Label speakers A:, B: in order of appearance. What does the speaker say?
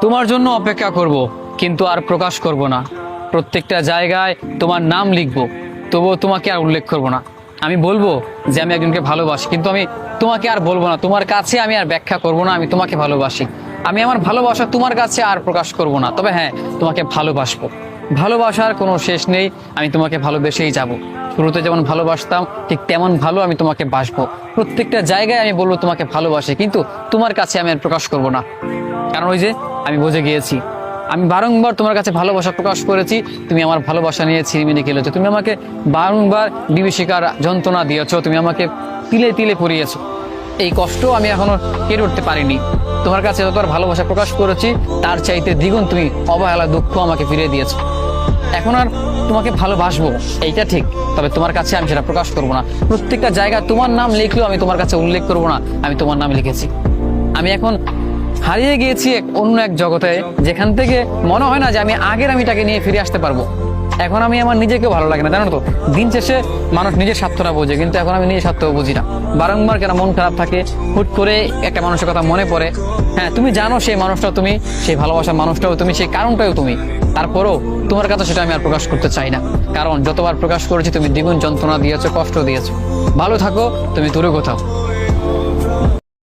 A: তোমার জন্য অপেক্ষা করব, কিন্তু আর প্রকাশ করব না। প্রত্যেকটা জায়গায় তোমার নাম লিখব, তবুও তোমাকে আর উল্লেখ করব না। আমি বলবো যে আমি একজনকে ভালোবাসি, কিন্তু আমি তোমাকে আর বলবো না। তোমার কাছে আমি আর ব্যাখ্যা করব না আমি তোমাকে ভালোবাসি। আমি আমার ভালোবাসা তোমার কাছে আর প্রকাশ করব না। তবে হ্যাঁ, তোমাকে ভালোবাসবো। ভালোবাসার কোনো শেষ নেই। আমি তোমাকে ভালোবেসেই যাব। শুরুতে যেমন ভালোবাসতাম, ঠিক তেমন ভালো আমি তোমাকে বাসবো। প্রত্যেকটা জায়গায় আমি বলবো তোমাকে ভালোবাসি, কিন্তু তোমার কাছে আমি আর প্রকাশ করব না। কারণ ওই যে আমি বুঝে গিয়েছি, আমি বারংবার তোমার কাছে ভালোবাসা প্রকাশ করেছি, তুমি আমার ভালোবাসা নিয়ে ছিনিমিনি খেলেছো। তুমি আমাকে বারংবার বিভীষিকার যন্ত্রণা দিয়েছো, তুমি আমাকে তিলে তিলে পড়িয়েছো। এই কষ্ট আমি এখনো কেটে উঠতে পারিনি। তোমার কাছে যতবার ভালোবাসা প্রকাশ করেছি, তার চাইতে দ্বিগুণ তুমি অবহেলা দুঃখ আমাকে ফিরিয়ে দিয়েছো। এখন আর তোমাকে ভালোবাসবো, এইটা ঠিক, তবে তোমার কাছে আমি সেটা প্রকাশ করব না। প্রত্যেকটা জায়গায় তোমার নাম লিখলেও আমি তোমার কাছে উল্লেখ করব না আমি তোমার নাম লিখেছি। আমি এখন হারিয়ে গিয়েছি অন্য এক জগতে, যেখান থেকে মনে হয় না যে আমি আগের আমিটাকে নিয়ে ফিরে আসতে পারবো। এখন আমি আমার নিজেকেও ভালো লাগে না, জানো তো। দিন শেষে মানুষ নিজের স্বার্থটা বোঝে, কিন্তু এখন আমি নিজের স্বার্থ বুঝি না। বারংবার কেন মন খারাপ থাকে, হুট করে একটা মানুষের কথা মনে পড়ে। হ্যাঁ, তুমি জানো সেই মানুষটাও তুমি, সেই ভালোবাসার মানুষটাও তুমি, সেই কারণটাও তুমি। তারপরেও তোমার কাছে সেটা আমি আর প্রকাশ করতে চাই না। কারণ যতবার প্রকাশ করেছি তুমি দ্বিগুণ যন্ত্রণা দিয়েছো, কষ্ট দিয়েছো। ভালো থাকো তুমি দূরে কোথাও।